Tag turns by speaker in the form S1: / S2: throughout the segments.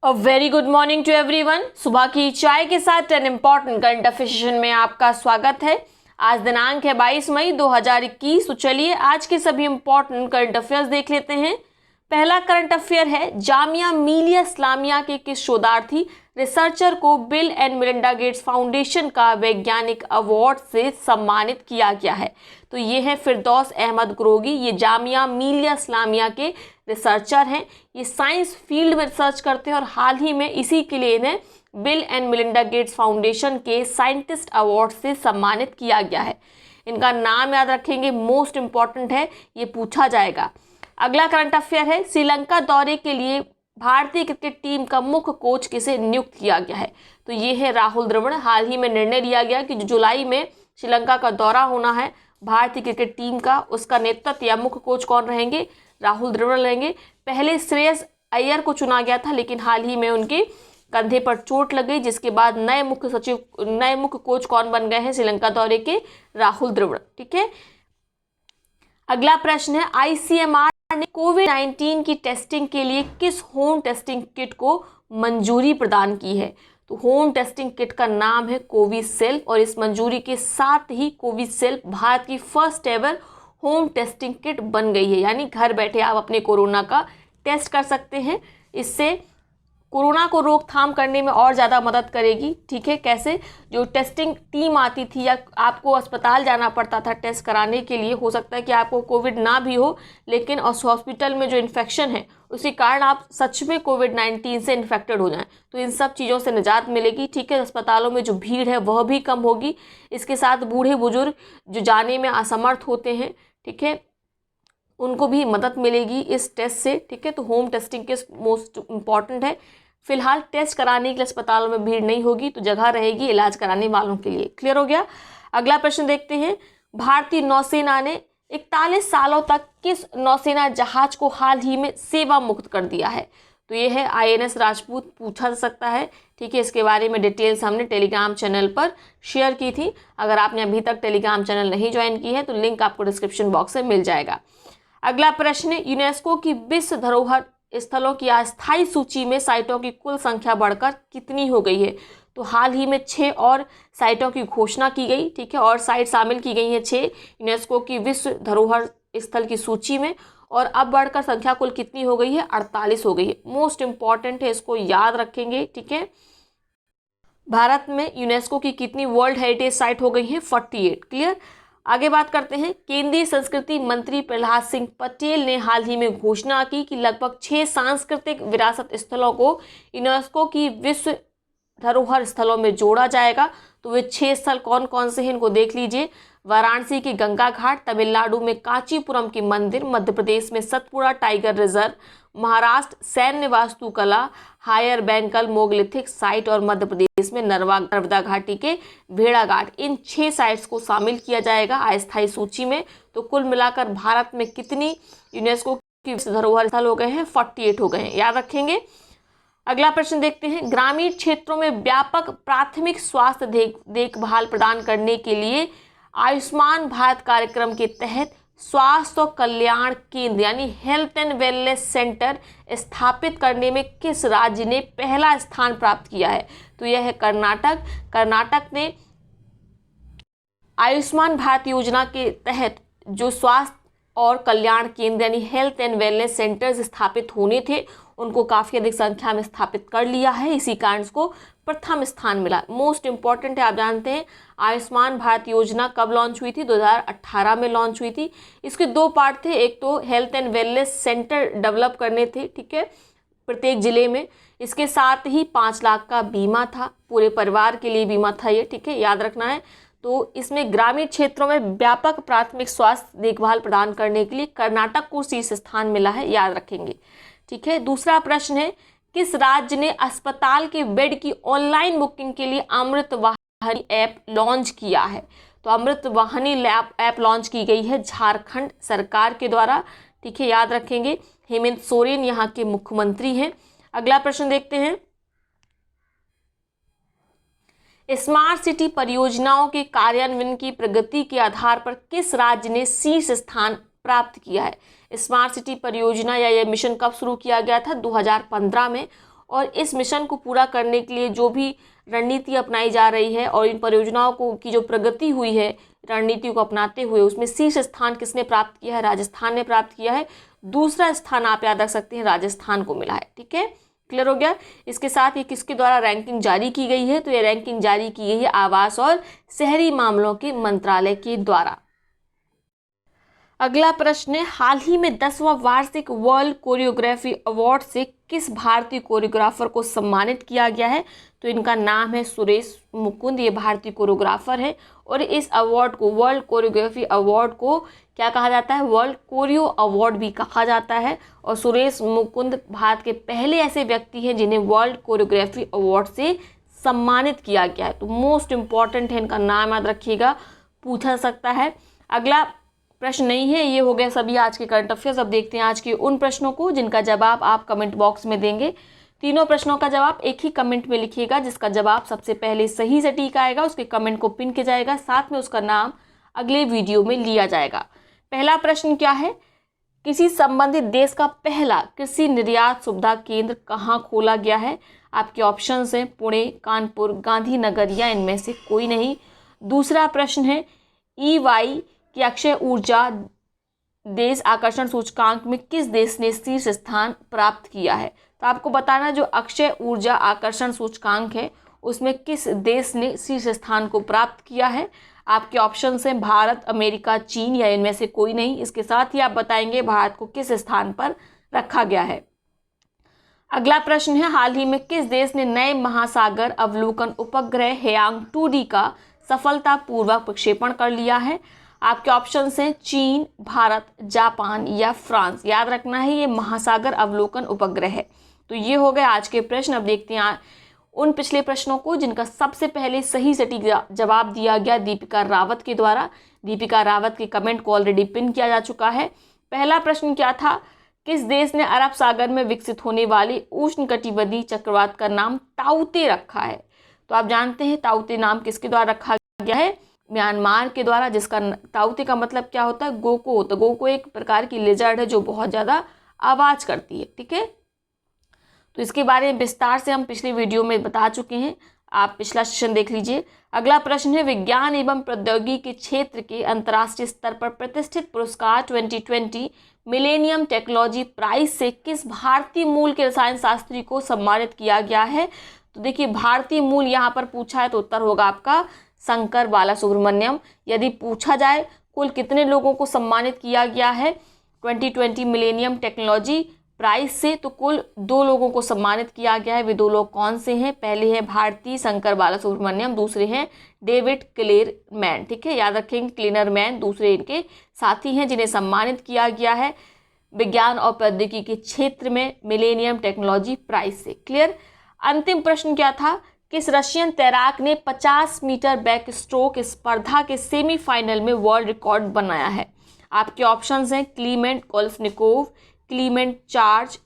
S1: A very good morning to everyone. सुबह की चाय के साथ 10 इम्पॉर्टेंट करंट अफेयर सेशन में आपका स्वागत है। आज दिनांक है 22 मई 2021। तो चलिए आज के सभी इम्पॉर्टेंट करंट अफेयर्स देख लेते हैं। पहला करंट अफेयर है, जामिया मिलिया इस्लामिया के किस शोधार्थी रिसर्चर को bill and Melinda Gates foundation का वैज्ञानिक अवार्ड से सम्मानित किया गया है? तो ये है फिरदौस अहमद ग्रोगी। ये जामिया मिलिया इस्लामिया के रिसर्चर हैं। ये साइंस फील्ड में रिसर्च करते हैं और हाल ही में इसी के लिए इन्हें bill and Melinda Gates foundation के साइंटिस्ट अवार्ड से सम्मानित किया गया है। इनका नाम याद रखेंगे, मोस्ट इंपॉर्टेंट है, ये पूछा जाएगा। अगला करंट अफेयर है, श्रीलंका दौरे के लिए भारतीय क्रिकेट टीम का मुख्य कोच किसे नियुक्त किया गया है? तो ये है राहुल द्रविड़। हाल ही में निर्णय लिया गया कि जो जुलाई में श्रीलंका का दौरा होना है भारतीय क्रिकेट टीम का, उसका नेतृत्व या मुख्य कोच कौन रहेंगे? राहुल द्रविड़ रहेंगे। पहले श्रेयस अय्यर को चुना गया था, लेकिन हाल ही में उनके कंधे पर चोट लग गई, जिसके बाद नए मुख्य कोच कौन बन गए हैं श्रीलंका दौरे के? राहुल द्रविड़। ठीक है। अगला प्रश्न है, आईसीएमआर ने कोविड-19 की टेस्टिंग के लिए किस होम टेस्टिंग किट को मंजूरी प्रदान की है? तो होम टेस्टिंग किट का नाम है कोविशील्ड और इस मंजूरी के साथ ही कोविशील्ड भारत की first ever home testing kit बन गई है। यानी घर बैठे आप अपने कोरोना का टेस्ट कर सकते हैं। इससे कोरोना को रोकथाम करने में और ज़्यादा मदद करेगी। ठीक है। कैसे? जो टेस्टिंग टीम आती थी या आपको अस्पताल जाना पड़ता था टेस्ट कराने के लिए, हो सकता है कि आपको कोविड ना भी हो, लेकिन उस हॉस्पिटल में जो इन्फेक्शन है उसी कारण आप सच में कोविड-19 से इन्फेक्टेड हो जाएं, तो इन सब चीज़ों से निजात मिलेगी। ठीक है। अस्पतालों में जो भीड़ है वह भी कम होगी। इसके साथ बूढ़े बुजुर्ग जो जाने में असमर्थ होते हैं, ठीक है, उनको भी मदद मिलेगी इस टेस्ट से। ठीक है। तो होम टेस्टिंग के मोस्ट इम्पॉर्टेंट है। फिलहाल टेस्ट कराने के लिए अस्पतालों में भीड़ नहीं होगी, तो जगह रहेगी इलाज कराने वालों के लिए। क्लियर हो गया। अगला प्रश्न देखते हैं, भारतीय नौसेना ने 41 सालों तक किस नौसेना जहाज को हाल ही में सेवा मुक्त कर दिया है? तो ये है आईएनएस राजपूत। पूछा जा सकता है। ठीक है। इसके बारे में डिटेल्स हमने टेलीग्राम चैनल पर शेयर की थी। अगर आपने अभी तक टेलीग्राम चैनल नहीं ज्वाइन की है तो लिंक आपको डिस्क्रिप्शन बॉक्स में मिल जाएगा। अगला प्रश्न है, यूनेस्को की विश्व धरोहर स्थलों की अस्थायी सूची में साइटों की कुल संख्या बढ़कर कितनी हो गई है? तो हाल ही में 6 और साइटों की घोषणा की गई। ठीक है। और साइट शामिल की गई हैं 6 यूनेस्को की विश्व धरोहर स्थल की सूची में, और अब बढ़कर संख्या कुल कितनी हो गई है? 48 हो गई है। मोस्ट इंपॉर्टेंट है, इसको याद रखेंगे। ठीक है। भारत में यूनेस्को की कितनी वर्ल्ड हेरिटेज साइट हो गई है? 48। क्लियर। आगे बात करते हैं, केंद्रीय संस्कृति मंत्री प्रहलाद सिंह पटेल ने हाल ही में घोषणा की कि लगभग 6 सांस्कृतिक विरासत स्थलों को यूनेस्को की विश्व धरोहर स्थलों में जोड़ा जाएगा। तो वे 6 स्थल कौन कौन से हैं इनको देख लीजिए। वाराणसी की गंगा घाट, तमिलनाडु में कांचीपुरम की मंदिर, मध्य प्रदेश में सतपुड़ा टाइगर रिजर्व, महाराष्ट्र सैन्य वास्तुकला हायर बैंकल मोगलिथिक साइट और मध्य प्रदेश में नर्मदा घाटी के भेड़ा घाट। इन 6 साइट्स को शामिल किया जाएगा अस्थायी सूची में। तो कुल मिलाकर भारत में कितनी यूनेस्को की धरोहर स्थल हो गए हैं? 48 हो गए हैं। याद रखेंगे। अगला प्रश्न देखते हैं, ग्रामीण क्षेत्रों में व्यापक प्राथमिक स्वास्थ्य देखभाल प्रदान करने के लिए आयुष्मान भारत कार्यक्रम के तहत स्वास्थ्य कल्याण केंद्र यानी हेल्थ एंड वेलनेस सेंटर स्थापित करने में किस राज्य ने पहला स्थान प्राप्त किया है? तो यह है कर्नाटक। कर्नाटक ने आयुष्मान भारत योजना के तहत जो स्वास्थ्य और कल्याण केंद्र यानी हेल्थ एंड वेलनेस सेंटर्स स्थापित होने थे उनको काफ़ी अधिक संख्या में स्थापित कर लिया है। इसी कारण इसको प्रथम स्थान मिला। मोस्ट इंपॉर्टेंट है, आप जानते हैं आयुष्मान भारत योजना कब लॉन्च हुई थी? 2018 में लॉन्च हुई थी। इसके 2 पार्ट थे। एक तो health and wellness centre develop करने थे, ठीक है, प्रत्येक जिले में। इसके साथ ही 5 लाख का बीमा था, पूरे परिवार के लिए बीमा था ये। ठीक है, याद रखना है। तो इसमें ग्रामीण क्षेत्रों में व्यापक प्राथमिक स्वास्थ्य देखभाल प्रदान करने के लिए कर्नाटक को शीर्ष स्थान मिला है। याद रखेंगे। ठीक है। दूसरा प्रश्न है, किस राज्य ने अस्पताल के बेड की ऑनलाइन बुकिंग के लिए अमृत वाहिनी ऐप लॉन्च किया है? तो अमृत वाहिनी ऐप लॉन्च की गई है झारखंड सरकार के द्वारा। ठीक है, याद रखेंगे। हेमंत सोरेन यहाँ के मुख्यमंत्री हैं। अगला प्रश्न देखते हैं, स्मार्ट सिटी परियोजनाओं के कार्यान्वयन की प्रगति के आधार पर किस राज्य ने शीर्ष स्थान प्राप्त किया है? स्मार्ट सिटी परियोजना या यह मिशन कब शुरू किया गया था? 2015 में। और इस मिशन को पूरा करने के लिए जो भी रणनीति अपनाई जा रही है और इन परियोजनाओं को की जो प्रगति हुई है रणनीति को अपनाते हुए, उसमें शीर्ष स्थान किसने प्राप्त किया है? राजस्थान ने प्राप्त किया है। दूसरा स्थान आप याद रख सकते हैं राजस्थान को मिला है। ठीक है, क्लियर हो गया। इसके साथ ये किसके द्वारा रैंकिंग जारी की गई है? तो ये रैंकिंग जारी की गई है आवास और शहरी मामलों के मंत्रालय के द्वारा। अगला प्रश्न है, हाल ही में 10वां वार्षिक वर्ल्ड कोरियोग्राफी अवार्ड से किस भारतीय कोरियोग्राफर को सम्मानित किया गया है? तो इनका नाम है सुरेश मुकुंद। ये भारतीय कोरियोग्राफर है और इस अवार्ड को, वर्ल्ड कोरियोग्राफी अवार्ड को क्या कहा जाता है? वर्ल्ड कोरियो अवार्ड भी कहा जाता है। और सुरेश मुकुंद भारत के पहले ऐसे व्यक्ति हैं जिन्हें वर्ल्ड कोरियोग्राफी अवार्ड से सम्मानित किया गया है। तो मोस्ट इंपॉर्टेंट है, इनका नाम याद रखिएगा, पूछा सकता है। अगला प्रश्न नहीं है, ये हो गया सभी आज के करंट अफेयर्स। अब देखते हैं आज के उन प्रश्नों को जिनका जवाब आप कमेंट बॉक्स में देंगे। तीनों प्रश्नों का जवाब एक ही कमेंट में लिखिएगा। जिसका जवाब सबसे पहले सही सटीक आएगा उसके कमेंट को पिन किया जाएगा, साथ में उसका नाम अगले वीडियो में लिया जाएगा। पहला प्रश्न क्या है? किसी संबंधित देश का पहला कृषि निर्यात सुविधा केंद्र कहाँ खोला गया है? आपके ऑप्शंस हैं पुणे, कानपुर, गांधीनगर या इनमें से कोई नहीं। दूसरा प्रश्न है, EY कि अक्षय ऊर्जा देश आकर्षण सूचकांक में किस देश ने शीर्ष स्थान प्राप्त किया है? तो आपको बताना जो अक्षय ऊर्जा आकर्षण सूचकांक है उसमें किस देश ने शीर्ष स्थान को प्राप्त किया है। आपके ऑप्शन हैं भारत, अमेरिका, चीन या इनमें से कोई नहीं। इसके साथ ही आप बताएंगे भारत को किस स्थान पर रखा गया है। अगला प्रश्न है, हाल ही में किस देश ने नए महासागर अवलोकन उपग्रह हेयांग 2D का सफलतापूर्वक प्रक्षेपण कर लिया है? आपके ऑप्शंस हैं चीन, भारत, जापान या फ्रांस। याद रखना है ये महासागर अवलोकन उपग्रह है। तो ये हो गए आज के प्रश्न। अब देखते हैं उन पिछले प्रश्नों को जिनका सबसे पहले सही सटीक जवाब दिया गया दीपिका रावत के द्वारा। दीपिका रावत के कमेंट को ऑलरेडी पिन किया जा चुका है। पहला प्रश्न क्या था? किस देश ने अरब सागर में विकसित होने वाले उष्णकटिबंधीय चक्रवात का नाम ताउते रखा है? तो आप जानते हैं ताउते नाम किसके द्वारा रखा गया है? म्यांमार के द्वारा, जिसका ताउते का मतलब क्या होता है? गोको होता है। गोको एक प्रकार की लिजर्ड है जो बहुत ज़्यादा आवाज़ करती है। ठीक है, तो इसके बारे में विस्तार से हम पिछले वीडियो में बता चुके हैं, आप पिछला सेशन देख लीजिए। अगला प्रश्न है, विज्ञान एवं प्रौद्योगिकी के क्षेत्र के अंतर्राष्ट्रीय स्तर पर प्रतिष्ठित पुरस्कार 2020 मिलेनियम टेक्नोलॉजी प्राइज से किस भारतीय मूल के रसायन शास्त्री को सम्मानित किया गया है? तो देखिए भारतीय मूल यहाँ पर पूछा है तो उत्तर होगा आपका शंकर बालासुब्रमण्यम। यदि पूछा जाए कुल कितने लोगों को सम्मानित किया गया है 2020 मिलेनियम टेक्नोलॉजी प्राइज से, तो कुल 2 लोगों को सम्मानित किया गया है। वे 2 लोग कौन से हैं? पहले हैं भारती शंकर बालासुब्रमण्यम, दूसरे हैं डेविड क्लेरमैन। ठीक है, याद रखेंगे क्लीनरमैन दूसरे इनके साथी हैं जिन्हें सम्मानित किया गया है विज्ञान और प्रौद्योगिकी के क्षेत्र में मिलेनियम टेक्नोलॉजी प्राइज से। क्लियर। अंतिम प्रश्न क्या था? किस रशियन तैराक ने 50 मीटर बैक स्ट्रोक स्पर्धा के सेमीफाइनल में वर्ल्ड रिकॉर्ड बनाया है? आपके ऑप्शंस हैं क्लीमेंट कोलसनिकोव, क्लीमेंट चार्ज,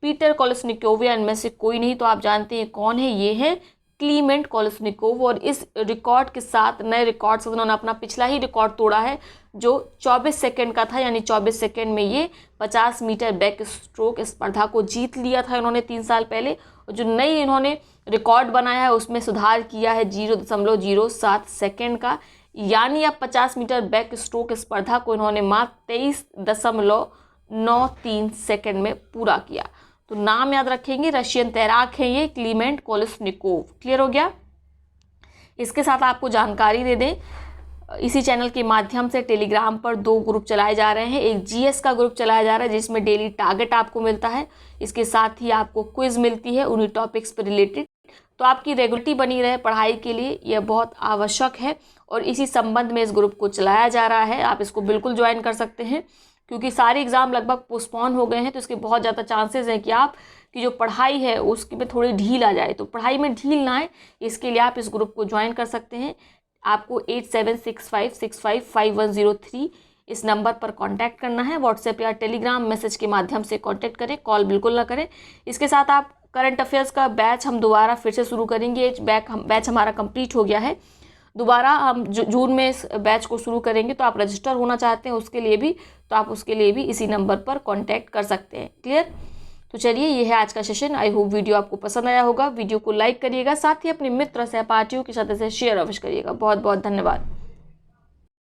S1: पीटर कोलसनिकोव या इनमें से कोई नहीं। तो आप जानते हैं कौन है, ये है क्लीमेंट कोलसनिकोव। और इस रिकॉर्ड के साथ नए रिकॉर्ड से उन्होंने अपना पिछला ही रिकॉर्ड तोड़ा है जो 24 सेकंड का था, यानी 24 सेकंड में ये 50 मीटर बैक स्ट्रोक स्पर्धा को जीत लिया था इन्होंने 3 साल पहले। और जो नई इन्होंने रिकॉर्ड बनाया है उसमें सुधार किया है 0.07 सेकंड का, यानी अब 50 मीटर बैक स्ट्रोक स्पर्धा को इन्होंने मात्र 23.93 सेकंड में पूरा किया। तो नाम याद रखेंगे, रशियन तैराक है ये क्लीमेंट कोलसनिकोव। क्लियर हो गया। इसके साथ आपको जानकारी दे दें, इसी चैनल के माध्यम से टेलीग्राम पर 2 ग्रुप चलाए जा रहे हैं। एक GS का ग्रुप चलाया जा रहा है जिसमें डेली टारगेट आपको मिलता है, इसके साथ ही आपको क्विज मिलती है उन्हीं टॉपिक्स पर रिलेटेड। तो आपकी रेगुलरिटी बनी रहे पढ़ाई के लिए, यह बहुत आवश्यक है और इसी संबंध में इस ग्रुप को चलाया जा रहा है। आप इसको बिल्कुल ज्वाइन कर सकते हैं क्योंकि सारे एग्ज़ाम लगभग पोस्टपोन हो गए हैं, तो इसके बहुत ज़्यादा चांसेस हैं कि आप की जो पढ़ाई है उसकी में थोड़ी ढील आ जाए। तो पढ़ाई में ढील ना आए इसके लिए आप इस ग्रुप को ज्वाइन कर सकते हैं। आपको 8765655103 इस नंबर पर कांटेक्ट करना है। व्हाट्सएप या टेलीग्राम मैसेज के माध्यम से कांटेक्ट करें, कॉल बिल्कुल ना करें। इसके साथ आप करंट अफेयर्स का बैच हम दोबारा फिर से शुरू करेंगे। बैच हमारा कंप्लीट हो गया है, दोबारा हम जून में इस बैच को शुरू करेंगे। तो आप रजिस्टर होना चाहते हैं उसके लिए भी, तो आप उसके लिए भी इसी नंबर पर कांटेक्ट कर सकते हैं। क्लियर। तो तो चलिए ये है आज का सेशन। आई होप वीडियो आपको पसंद आया होगा। वीडियो को लाइक करिएगा, साथ ही अपने मित्र सहपाठियों के साथ इसे शेयर अवश्य करिएगा। बहुत बहुत धन्यवाद।